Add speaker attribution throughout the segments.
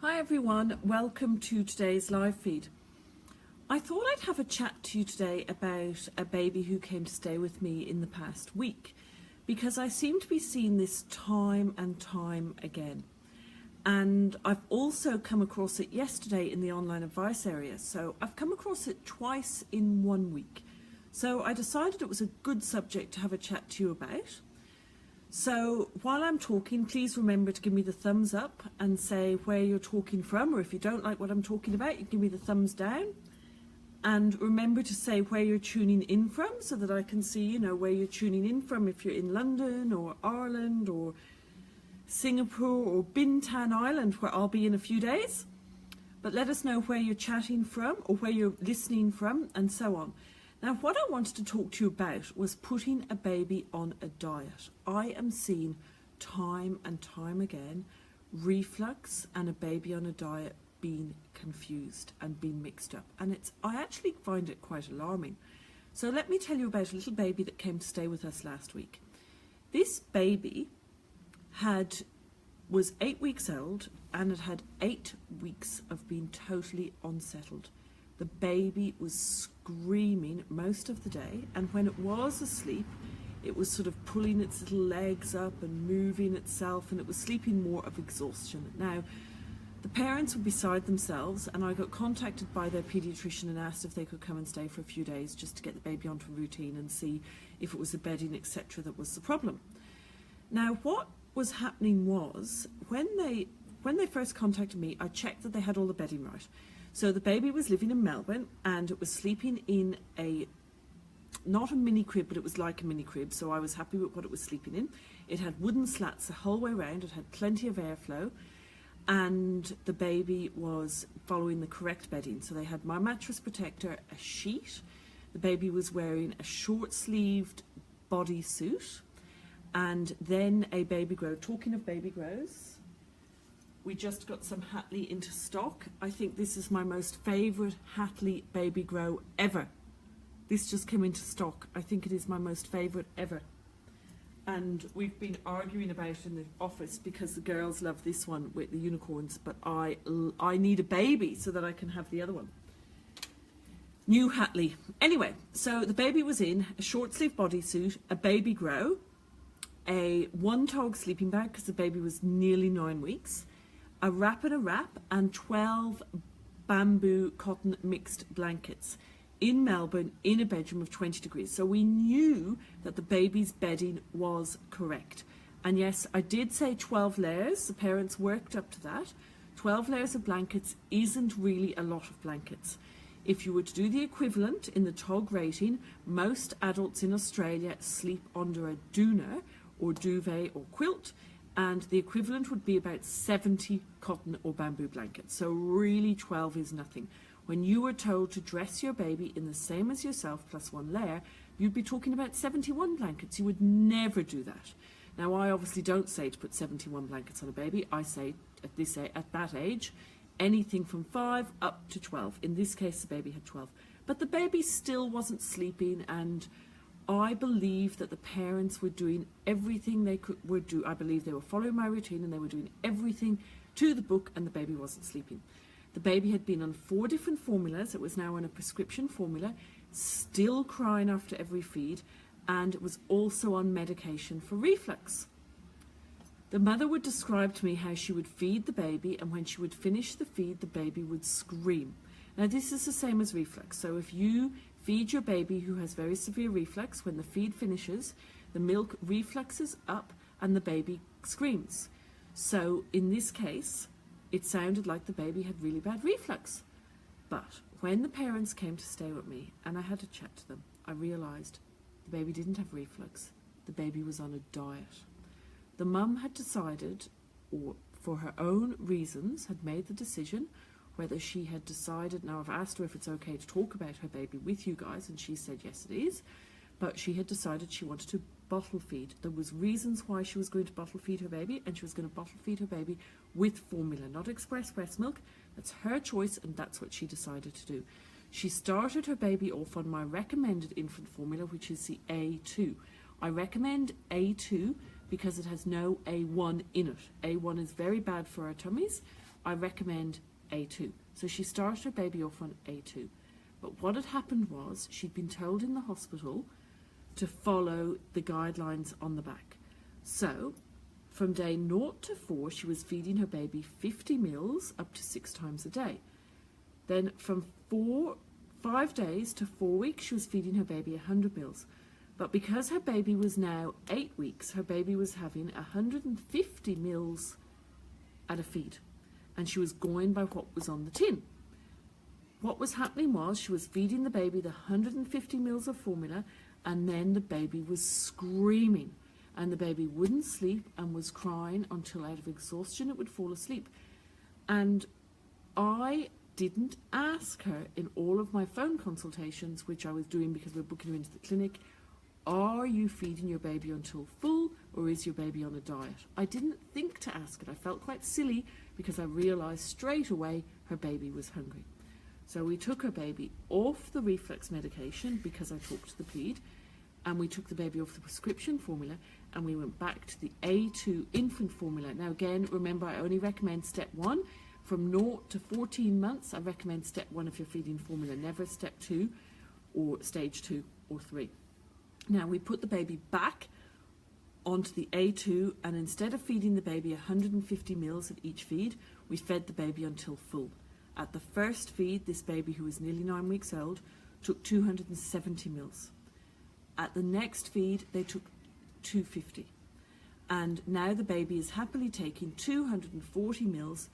Speaker 1: Hi everyone, welcome to today's live feed. I thought I'd have a chat to you today about a baby who came to stay with me in the past week, because I seem to be seeing this time and time again. And I've also come across it yesterday in the online advice area, so I've come across it twice in 1 week. So I decided it was a good subject to have a chat to you about. So while I'm talking, please remember to give me the thumbs up and say where you're talking from, or if you don't like what I'm talking about, you can give me the thumbs down. And remember to say where you're tuning in from so that I can see, where you're tuning in from, if you're in London or Ireland or Singapore or Bintan Island, where I'll be in a few days. But let us know where you're chatting from or where you're listening from and so on. Now, what I wanted to talk to you about was putting a baby on a diet. I am seeing time and time again reflux and a baby on a diet being confused and being mixed up. And I actually find it quite alarming. So let me tell you about a little baby that came to stay with us last week. This baby was 8 weeks old and had 8 weeks of being totally unsettled. The baby was screaming most of the day, and when it was asleep, it was sort of pulling its little legs up and moving itself, and it was sleeping more of exhaustion. Now, the parents were beside themselves, and I got contacted by their paediatrician and asked if they could come and stay for a few days just to get the baby onto a routine and see if it was the bedding, etc., that was the problem. Now, what was happening was, when they first contacted me, I checked that they had all the bedding right. So the baby was living in Melbourne, and it was sleeping in not a mini crib, but it was like a mini crib, so I was happy with what it was sleeping in. It had wooden slats the whole way around, it had plenty of airflow, and the baby was following the correct bedding. So they had my mattress protector, a sheet, the baby was wearing a short-sleeved bodysuit, and then a baby grow. Talking of baby grows, we just got some Hatley into stock. I think this is my most favourite Hatley baby grow ever. This just came into stock. I think it is my most favourite ever. And we've been arguing about it in the office because the girls love this one with the unicorns, but I need a baby so that I can have the other one. New Hatley. Anyway, so the baby was in a short sleeve bodysuit, a baby grow, a one-tog sleeping bag because the baby was nearly 9 weeks, a wrap and a wrap, and 12 bamboo cotton mixed blankets in Melbourne in a bedroom of 20 degrees. So we knew that the baby's bedding was correct. And yes, I did say 12 layers. The parents worked up to that. 12 layers of blankets isn't really a lot of blankets. If you were to do the equivalent in the TOG rating, most adults in Australia sleep under a doona or duvet or quilt, and the equivalent would be about 70 cotton or bamboo blankets. So really 12 is nothing. When you were told to dress your baby in the same as yourself plus one layer, you'd be talking about 71 blankets. You would never do that. Now, I obviously don't say to put 71 blankets on a baby. I say at that age, anything from 5 up to 12. In this case, the baby had 12. But the baby still wasn't sleeping, and I believe that the parents were doing everything they would do. I believe they were following my routine and they were doing everything to the book, and the baby wasn't sleeping. The baby had been on 4 different formulas. It was now on a prescription formula, still crying after every feed, and it was also on medication for reflux. The mother would describe to me how she would feed the baby, and when she would finish the feed, the baby would scream. Now, this is the same as reflux. So if you feed your baby who has very severe reflux, when the feed finishes, the milk refluxes up and the baby screams. So in this case, it sounded like the baby had really bad reflux. But when the parents came to stay with me and I had a chat to them, I realised the baby didn't have reflux. The baby was on a diet. The mum had decided, or for her own reasons, had made the decision whether she had decided. Now, I've asked her if it's okay to talk about her baby with you guys, and she said yes it is, but she had decided she wanted to bottle feed. There was reasons why she was going to bottle feed her baby, and she was going to bottle feed her baby with formula, not express breast milk. That's her choice, and that's what she decided to do. She started her baby off on my recommended infant formula, which is the A2. I recommend A2 because it has no A1 in it. A1 is very bad for our tummies. I recommend A2. So she started her baby off on A2. But what had happened was she'd been told in the hospital to follow the guidelines on the back. So from day 0 to 4, she was feeding her baby 50 meals up to 6 times a day. Then from 5 days to 4 weeks, she was feeding her baby 100 meals. But because her baby was now 8 weeks, her baby was having 150 meals at a feed. And she was going by what was on the tin. What was happening was she was feeding the baby the 150 meals of formula, and then the baby was screaming. And the baby wouldn't sleep and was crying until out of exhaustion it would fall asleep. And I didn't ask her in all of my phone consultations, which I was doing because we were booking her into the clinic, are you feeding your baby until full, or is your baby on a diet? I didn't think to ask it. I felt quite silly because I realised straight away her baby was hungry. So we took her baby off the reflux medication because I talked to the ped, and we took the baby off the prescription formula, and we went back to the A2 infant formula. Now again, remember, I only recommend step 1. From 0 to 14 months, I recommend step 1 if you're feeding formula, never step 2 or stage 2 or 3. Now we put the baby back onto the A2, and instead of feeding the baby 150 meals at each feed, we fed the baby until full. At the first feed, this baby, who was nearly 9 weeks old, took 270 meals. At the next feed, they took 250. And now the baby is happily taking 240 meals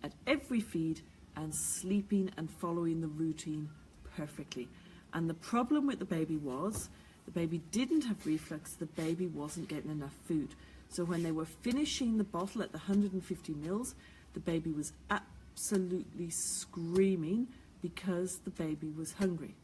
Speaker 1: at every feed and sleeping and following the routine perfectly. And the problem with the baby was, the baby didn't have reflux, the baby wasn't getting enough food. So when they were finishing the bottle at the 150 mils, the baby was absolutely screaming because the baby was hungry.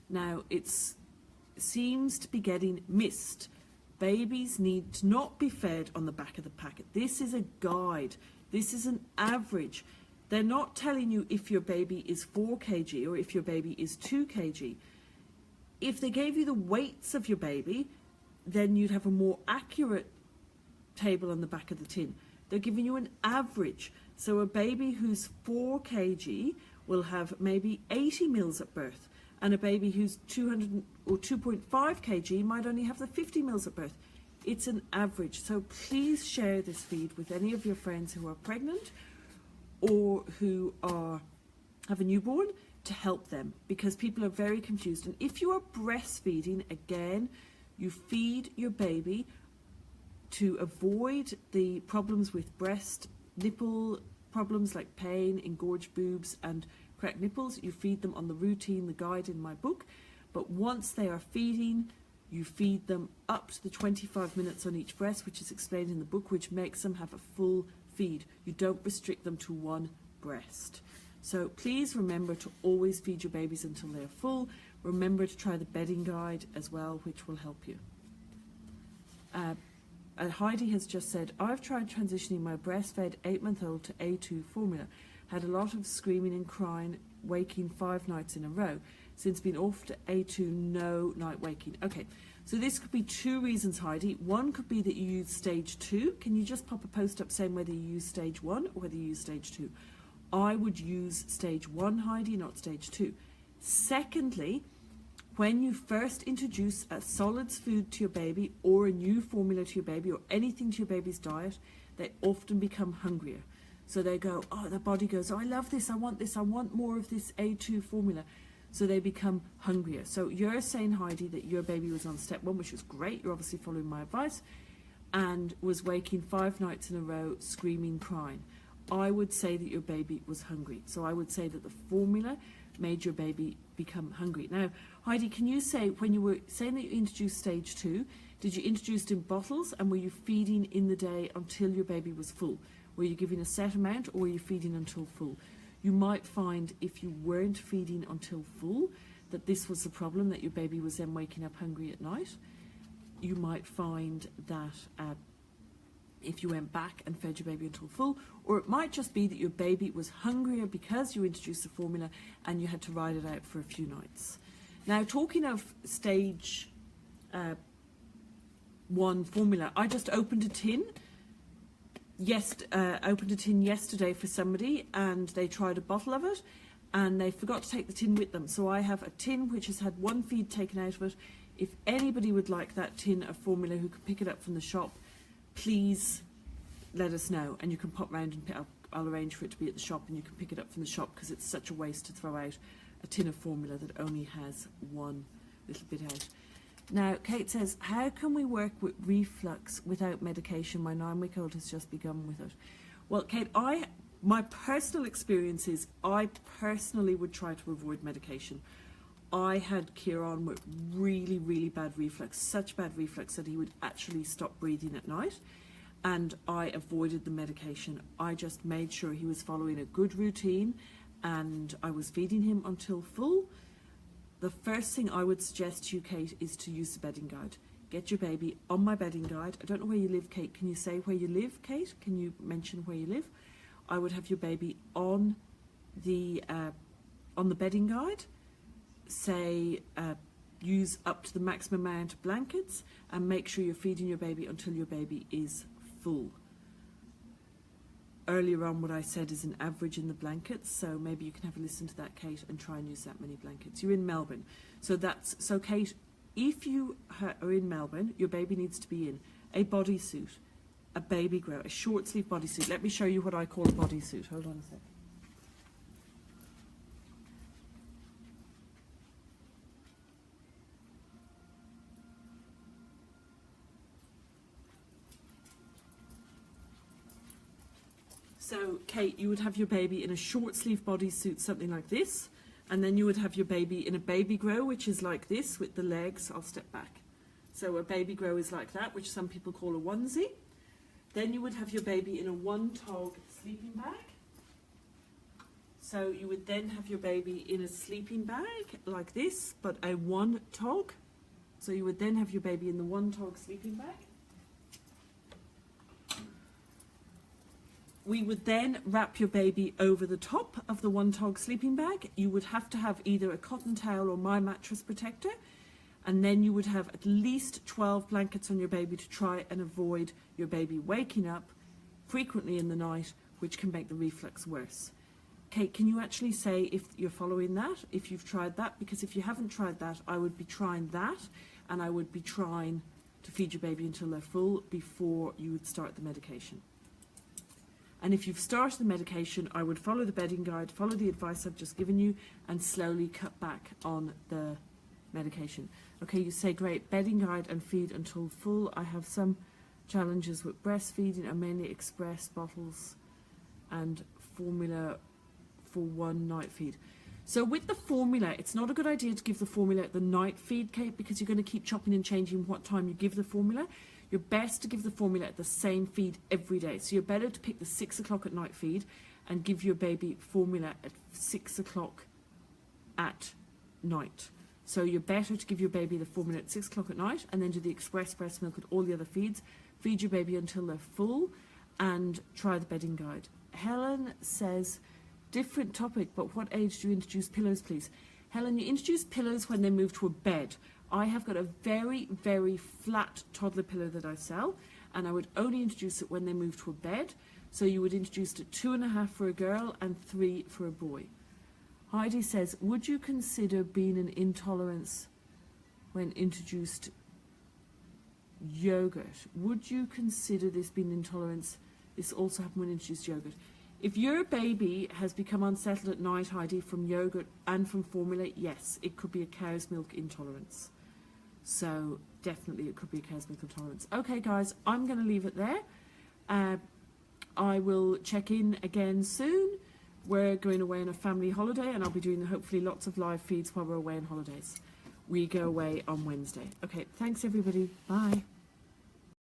Speaker 1: Now, it seems to be getting missed. Babies need to not be fed on the back of the packet. This is a guide. This is an average. They're not telling you if your baby is 4 kg or if your baby is 2 kg. If they gave you the weights of your baby, then you'd have a more accurate table on the back of the tin. They're giving you an average. So a baby who's 4 kg will have maybe 80 meals at birth, and a baby who's 200 or 2.5 kg might only have the 50 meals at birth. It's an average. So please share this feed with any of your friends who are pregnant or who have a newborn, to help them, because people are very confused. And if you are breastfeeding, again, you feed your baby to avoid the problems with breast nipple problems like pain, engorged boobs and cracked nipples. You feed them on the routine, the guide in my book. But once they are feeding, you feed them up to the 25 minutes on each breast, which is explained in the book, which makes them have a full feed. You don't restrict them to one breast. So please remember to always feed your babies until they're full. Remember to try the bedding guide as well, which will help you. Heidi has just said, I've tried transitioning my breastfed 8-month-old to A2 formula. Had a lot of screaming and crying, waking 5 nights in a row. Since being off to A2, no night waking. Okay, so this could be 2 reasons, Heidi. One could be that you use stage 2. Can you just pop a post up saying whether you use stage 1 or whether you use stage 2? I would use stage 1, Heidi, not stage 2. Secondly, when you first introduce a solids food to your baby or a new formula to your baby or anything to your baby's diet, they often become hungrier. So they go, oh, their body goes, oh, I love this, I want more of this A2 formula. So they become hungrier. So you're saying, Heidi, that your baby was on step 1, which was great. You're obviously following my advice, and was waking 5 nights in a row, screaming, crying. I would say that your baby was hungry. So I would say that the formula made your baby become hungry. Now, Heidi, can you say, when you were saying that you introduced stage 2, did you introduce it in bottles, and were you feeding in the day until your baby was full? Were you giving a set amount, or were you feeding until full? You might find, if you weren't feeding until full, that this was the problem, that your baby was then waking up hungry at night. You might find that if you went back and fed your baby until full, or it might just be that your baby was hungrier because you introduced the formula and you had to ride it out for a few nights. Now, talking of stage 1 formula, I just opened a tin. opened a tin yesterday for somebody, and they tried a bottle of it, and they forgot to take the tin with them. So I have a tin which has had one feed taken out of it. If anybody would like that tin of formula who can pick it up from the shop, please let us know, and you can pop round and pick up. I'll arrange for it to be at the shop, and you can pick it up from the shop, because it's such a waste to throw out a tin of formula that only has one little bit out. Now, Kate says, how can we work with reflux without medication? My 9-week-old has just begun with it. Well, Kate, my personal experience is I personally would try to avoid medication. I had Kieran with really, really bad reflux, such bad reflux that he would actually stop breathing at night, and I avoided the medication. I just made sure he was following a good routine, and I was feeding him until full. The first thing I would suggest to you, Kate, is to use the bedding guide. Get your baby on my bedding guide. I don't know where you live, Kate. Can you say where you live, Kate? Can you mention where you live? I would have your baby on the bedding guide. Say use up to the maximum amount of blankets, and make sure you're feeding your baby until your baby is full. Earlier on, what I said is an average in the blankets, so maybe you can have a listen to that, Kate, and try and use that many blankets. You're in Melbourne, so Kate, if you are in Melbourne, your baby needs to be in a bodysuit, a baby grow, a short sleeve bodysuit. Let me show you what I call a bodysuit. Hold on a sec. So, Kate, you would have your baby in a short sleeve bodysuit, something like this, and then you would have your baby in a baby grow, which is like this, with the legs. I'll step back. So a baby grow is like that, which some people call a onesie. Then you would have your baby in a one-tog sleeping bag. So you would then have your baby in a sleeping bag like this, but a one-tog. So you would then have your baby in the one-tog sleeping bag. We would then wrap your baby over the top of the one-tog sleeping bag. You would have to have either a cotton towel or my mattress protector, and then you would have at least 12 blankets on your baby to try and avoid your baby waking up frequently in the night, which can make the reflux worse. Kate, can you actually say if you're following that, if you've tried that? Because if you haven't tried that, I would be trying that, and I would be trying to feed your baby until they're full before you would start the medication. And if you've started the medication, I would follow the bedding guide, follow the advice I've just given you, and slowly cut back on the medication. Okay, you say, great, bedding guide and feed until full. I have some challenges with breastfeeding. I mainly express bottles and formula for one night feed. So with the formula, it's not a good idea to give the formula at the night feed, Kate, because you're going to keep chopping and changing what time you give the formula. You're best to give the formula at the same feed every day. So you're better to pick the 6 o'clock at night feed and give your baby formula at 6 o'clock at night. So you're better to give your baby the formula at 6 o'clock at night, and then do the express breast milk with all the other feeds. Feed your baby until they're full, and try the bedding guide. Helen says, different topic, but what age do you introduce pillows, please? Helen, you introduce pillows when they move to a bed. I have got a very, very flat toddler pillow that I sell, and I would only introduce it when they move to a bed. So you would introduce it at 2.5 for a girl and 3 for a boy. Heidi says, would you consider being an intolerance when introduced yogurt? Would you consider this being intolerance? This also happened when introduced yogurt. If your baby has become unsettled at night, Heidi, from yogurt and from formula, yes, it could be a cow's milk intolerance. So definitely it could be a cow's milk intolerance. Okay, guys, I'm going to leave it there. I will check in again soon. We're going away on a family holiday, and I'll be doing hopefully lots of live feeds while we're away on holidays. We go away on Wednesday. Okay, thanks everybody. Bye.